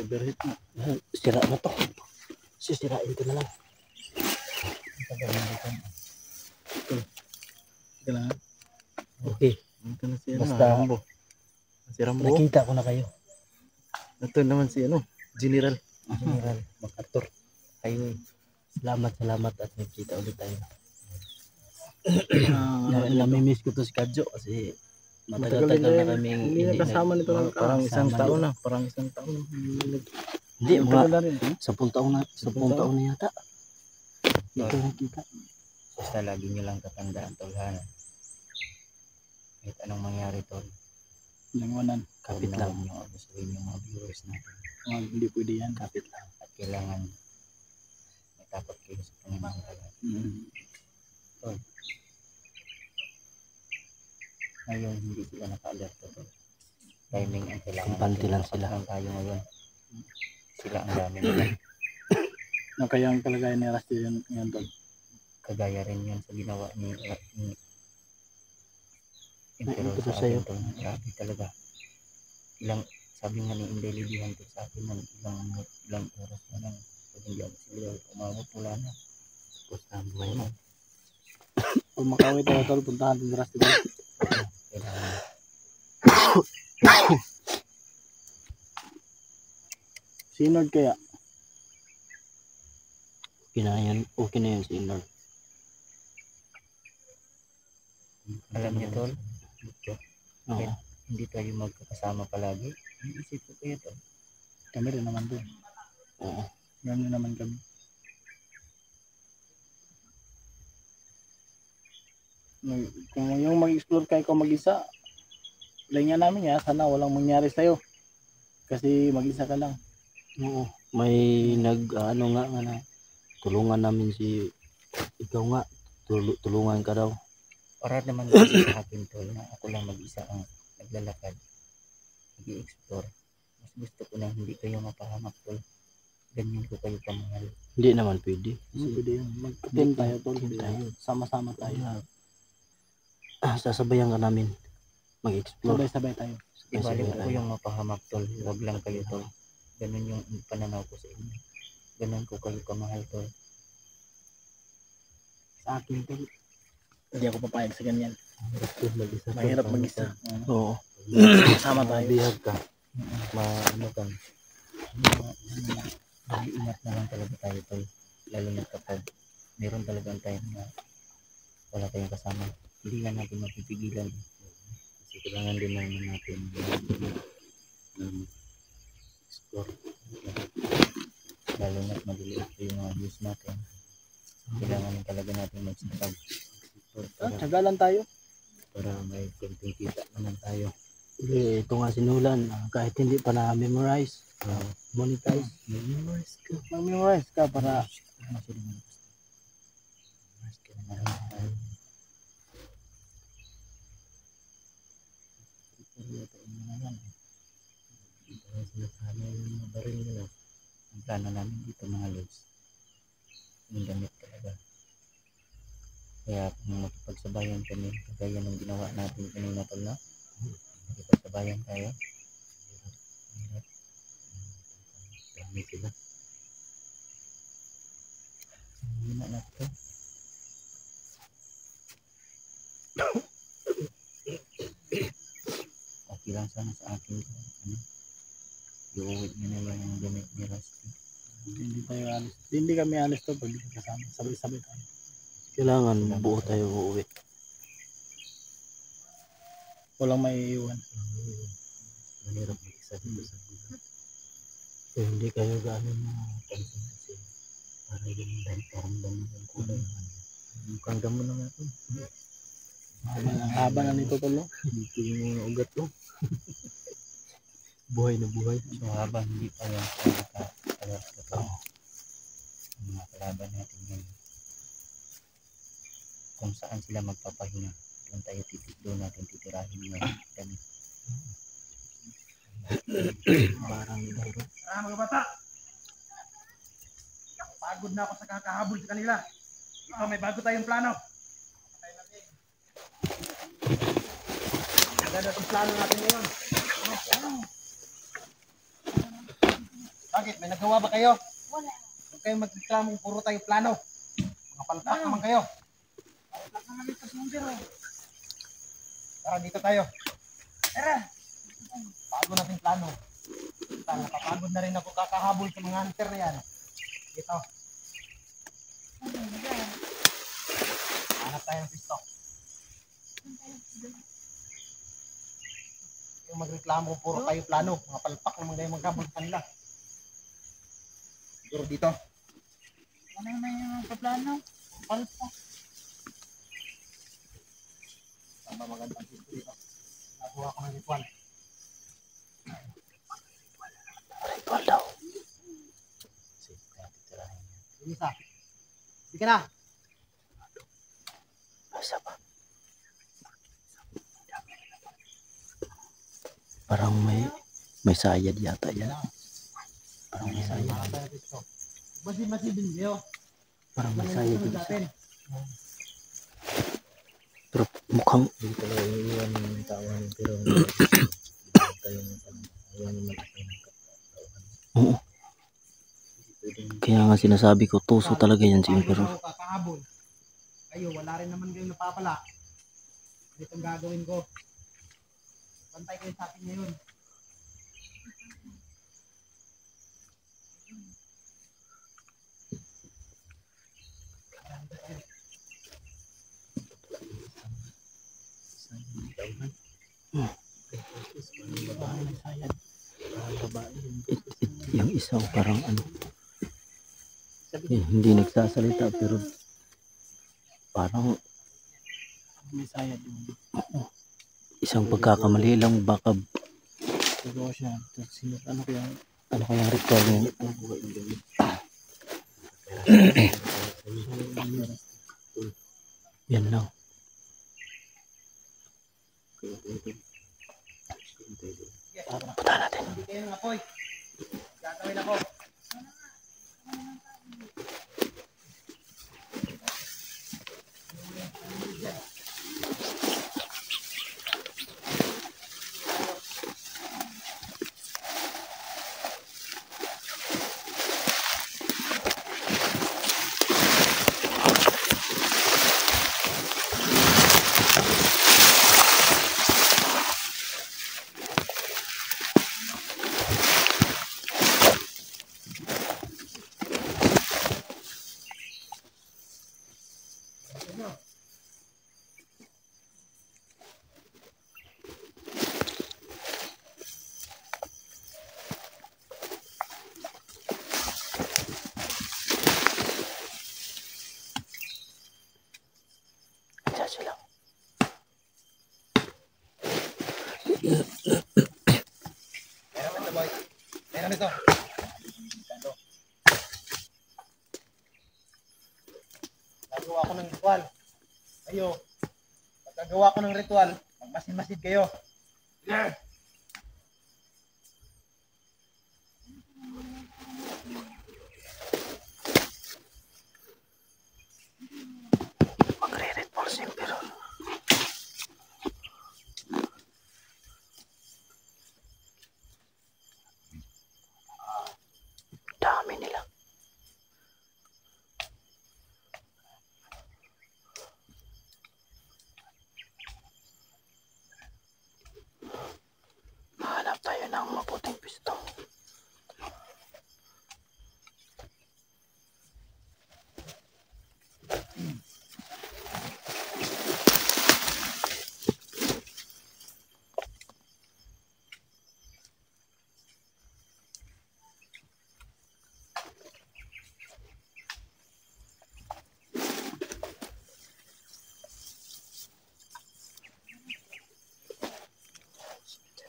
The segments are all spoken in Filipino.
overheat na. Sira na to. Sisirain ko na lang. Okay. Basta nakita ko na kayo. Ito naman si General MacArthur. Highway. Salamat at nagkita ulit tayo. Namimiss ko to si Kadjo kasi matagal-tagal na kami hindi kasama nito lang. Parang isang taon na. Hindi, mga 10 taon na yata. Ito nakita. Basta lagi nyo lang tatandaan, tol, ha? Kahit anong mangyari, tol, Kapit lang. nyo ako sabihin yung mga viewers natin. Hindi pwede yan. Kapit lang. At kailangan may takot kayo sa Panginoon talaga. Tol, ngayon hindi sila naka-alert, tol. Timing ang kailangan. Kampante lang sila. Lang tayo ngayon. Sila ang dami nila. Kaya ang kalagayan ni Rusty yan tol. Kagaya rin yun sa ginawa ni Emperor Ito sa sa'yo. akin, tol. Grabe talaga. Sabi nga ni Inday Lidihan to sa akin ng ilang oras na lang. Pag hindi ako sila umabot, wala na. Tapos na buhay mo. Kung makawin tayo tol, puntahan din Rusty tol. Kailangan. Sinod kaya? Okay na yun si Inor. Alam niyo, tol, Oo. hindi tayo magkakasama palagi. Iisip ko kayo, tol. Kami rin naman doon. Oo. Ganyan naman kami. Kung yung mag-explore kayo kung mag-isa, layan namin ya, sana walang mangyari sa'yo. Kasi mag-isa ka lang. Oo. May nga na tulungan namin si ikaw nga. Tulungan ka daw. Para naman kasi sa akin, tol, na ako lang mag-isa ang naglalakad, nag-i-explore. Mas gusto ko na hindi kayo mapahamak, tol. Ganyan ko kayo kamahal. Hindi naman pwede. Pwede yun. Mag-team tayo tol. Sama-sama tayo. Sasabayan ka namin mag-explore. Sabay-sabay tayo. Ibalik ko yung mapahamak, tol. Huwag lang kayo, tol. Ganun yung pananaw ko sa inyo. Ganun ko kayo kamahal, tol. Sa akin tol, hindi ako papayag sa ganyan. Mahirap mag-isa. Oo. Sama tayo. Bihag ka. Mag-iingat na lang talaga tayo, tol. Lalo na kapag meron talagang time na wala tayong kasama. Hindi nga natin mapipigilan. Kasi kailangan din naman natin explore. Lalo na maliliit yung mga views natin. Kailangan talaga natin magsipag. Tsagalan tayo. Para may konting kita naman tayo. Ito nga sinulan. Kahit hindi pa na-memorize. Monetize. Mag-memorize ka para ang plano namin dito mga lods, yung damit talaga. Kaya kung makipagsabayan kami, kagaya ng ginawa natin kanina, tol, na makipagsabayan tayo, dami sila. Hindi na natin. Okay lang sana sa akin. Iuwi nyo na lang yung gamit ni Rusty. hindi tayo alis. Hindi kami alis to pag kasama. Sabay-sabay tayo. Kailangan buo tayo uuwi. Walang may iiwan. Mahirap mag-isa dito sa bulan. Kaya hindi kayo gano'n na Pansin kasi para yung paramdam ng kulay. Mukhang damo na nga ito. Haba na nito tol. Dito yung mga ugat ko. buhay na buhay. So habang hindi pa yan naka-alert ko to, ang mga kalaban natin ngayon, kung saan sila magpapahinga, doon natin titirahin ngayon. Parang dahil. Mga bata! Pagod na ako sa kakahabol sa kanila. Ito may bago tayong plano. Maganda itong plano natin ngayon. Bakit? May nagawa ba kayo? Wala. Huwag kayong magreklamong puro tayo plano. Mga palpak naman kayo. Palpak naman ito sa mundo. Tara, dito tayo. Tara. Bago nating plano. Napapagod na rin ako kakahabol sa mga hunter na yan. Dito. Hanap tayo ng pisto. Yung magreklamo puro kayo plano. Mga palpak naman kayo maghabol sa kanila. Siguro dito. Ano na yung kaplano? Palpak. Tama magandang pisto dito. Nakuha ko ng ritual. Ritual daw. Isa. Sige ka na. Asa pa? Parang may sayad yata yan. Parang may sayad. Masin-masin kayo. Parang may sayad din. Natin. Pero mukhang Hindi talaga iiwan ng tawan pero tayong ayaw naman ako ng katawan. oo. Kaya nga sinasabi ko, tuso talaga yan si Emperor. Paano ako kakahabol? Kayo, wala rin naman kayong napapala. Ito ang gagawin ko. Bantay kayo sa akin ngayon. Yung isa parang ano, hindi nagsasalita pero parang May sayad yung isang pagkakamali lang baka siguro siya. Ano kaya? ano kayang ritual niya. Yan lang. Punta natin. Hindi kayo ng apoy. Gagawin ako. Diyan sila. Meron ito, boy. Meron ito. Gagawa ko ng ritual. Kayo, pagkagawa ko ng ritual, magmasid-masid kayo. Magre-ritual si Emperor. Dami nila. Hanap tayo ng mabuting pisto.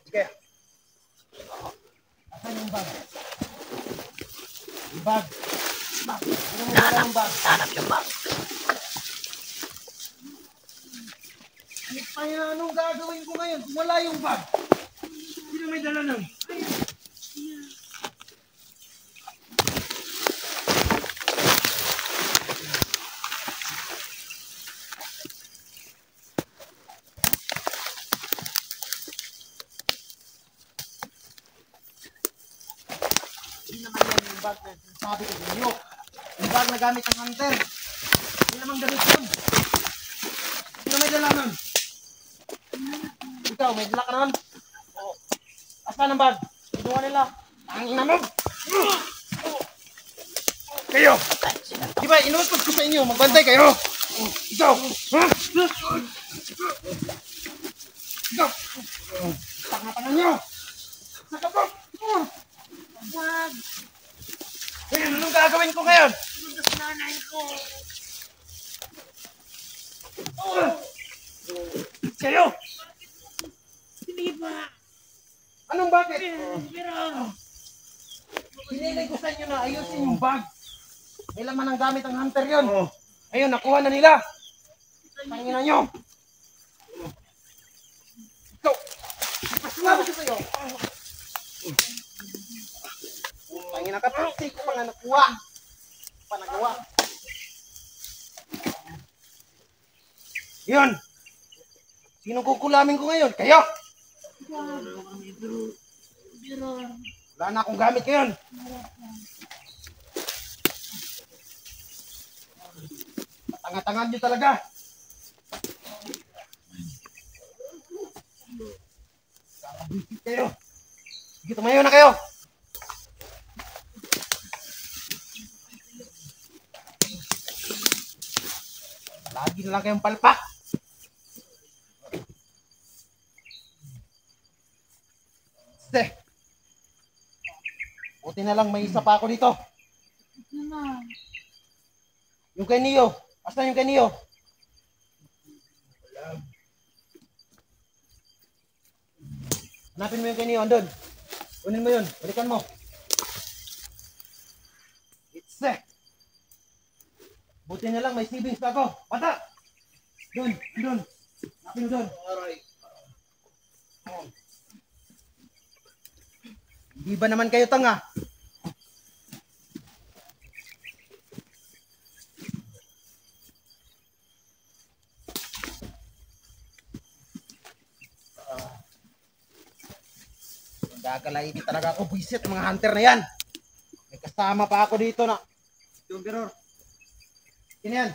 Sige. Asan yung bag? Yung bag. Sino mo dala yung bag? Hanap yung bag. Ay, anong gagawin ko ngayon kung wala yung bag? Sino may dala nun? Hindi naman yan yung bag na sinasabi ko sa inyo. Yung bag na gamit ng hunter. Hindi naman gamit yun. Sino may dala nun? Ikaw, may dala ka nun? Oo. Asan ang bag? Kinuha nila. Ang ina mo! Kayo! Di ba, inuutos ko sa inyo, magbantay kayo! Ikaw! Ikaw! Tanga-tanga nyo! Saka po! Wag! Eh, anong gagawin ko ngayon? Inuutos nanay ko! Kayo! Hindi ba? Anong bakit? Hinilay ko sa inyo na ayusin yung bag. May laman ang gamit ang hunter yun. Ayun, nakuha na nila. Tangina nyo. Ikaw. Sinabi ko sa'yo. Tangina ka. Hindi ko pa nga nakuha. Panagawa. Yun. Sinong kukulamin ko ngayon? Kayo. Wala na akong gamit ngayon. Tanga-tangan nyo talaga. Kakabisip kayo. Sige, tumayo na kayo. Lagi na lang kayong palpak. Sige. Buti na lang may isa pa ako dito. Yung kay Neo. Asan yung kay Neo? Hanapin mo yung kay Neo. Andun. Kunin mo yun. Balikan mo. It's set. Buti na lang may savings pa ako. Bata! Dun. Dun. Hanapin mo dun. Hindi ba naman kayo tanga? Gagalaiti talaga ako. Buisit mga hunter na yan. May kasama pa ako dito na. Yung biror. Sino yan?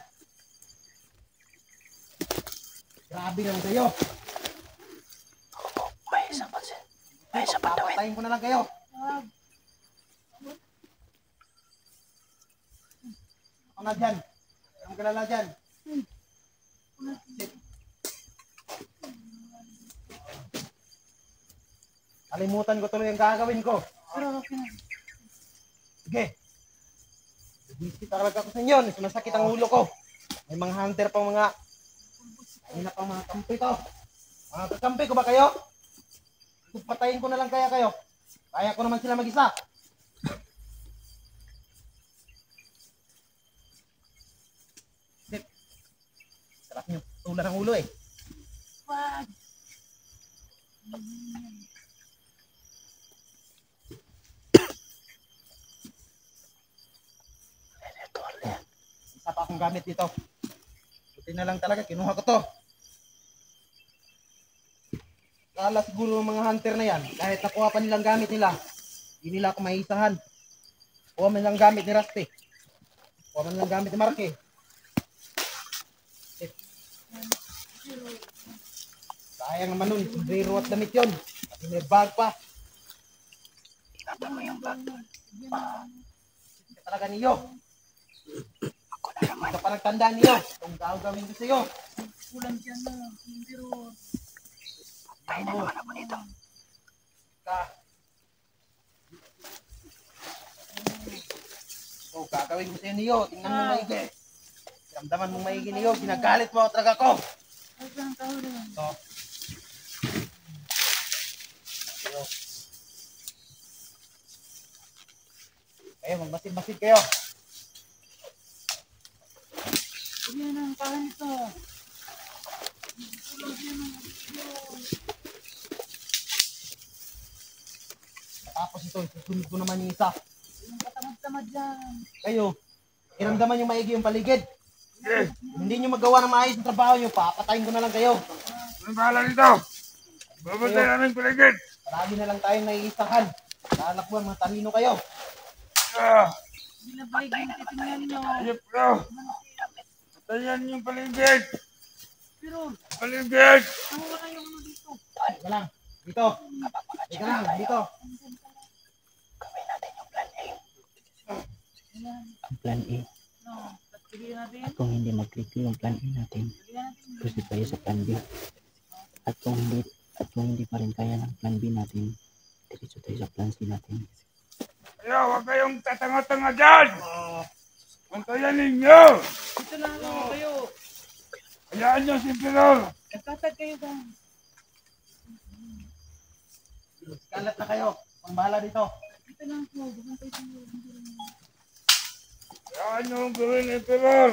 Grabe naman kayo. May isa pa siya. May isa pa Dawin. Papatayin ko na lang kayo. Ako na dyan. Ang kalala dyan. Sit. Kalimutan ko tuloy ang gagawin ko. Sige. Busy talaga ako sa inyo. Sumasakit ang ulo ko. May mga hunter pang mga... Ayun na pang mga kampi to. Mga kakampi ko ba kayo? Patayin ko na lang kaya kayo. Kaya ko naman sila mag-isa. Sit. Sarap nyo. Tula ng ulo eh. Wag. Isa pa akong gamit dito. Buti na lang talaga, kinuha ko to. Kala siguro ng mga hunter na yan, kahit nakuha pa nilang gamit nila, hindi nila ako maisahan. Kuha man lang gamit ni Rusty. Kuha man lang gamit ni Marky. Sayang naman nun, sombrero at damit yun. At may bag pa. Ingatan mo yung bag. Ito talaga niyo. Ako na naman. Ito pa nagtandaan niyo. Itong gagawin ko sa iyo. Kulang dyan na. Pero, Tayo na naman ako nito. So, gagawin ko sa iyo niyo. Tingnan mo maigi. Ramdaman mo maigi niyo. Ginagalit mo talaga ko. ay saan ka rin. So, kayo, magmasid-masid kayo. Hindi na ang kahan ito. Tapos ito, susunod ko naman yung isa. Yung katamad-tamad dyan. Kayo, iramdaman yung maigi yung paligid. Hindi nyo magawa ng maayos yung trabaho nyo, papatayin ko na lang kayo. Anong bahala nito? Babantay namin paligid. Marami na lang tayong naiisahan. Anak mo, mga talino kayo. Binabalig yung titingnan nyo. Ayop ka! Patayan yung paligid! Pero, Paligid! nawala yung ano dito. Teka lang. Dito. Teka lang. Dito. Ang plan A. No, pagpiliin natin. At kung hindi mag-click yung plan A natin, Pilihan natin. proceed tayo sa plan B. At kung hindi pa rin kaya ng plan B natin, diretso tayo sa plan C natin. Kaya huwag kayong tatanga-tanga dyan! Bantayan ninyo! Dito lang lang kayo. Hayaan nyo si Pirol! Nagtatag kayo ba? Kalat na kayo. Ang bahala dito. Dito lang po. Bukang kayo sa Hayaan nyo ang gawin ni Pirol!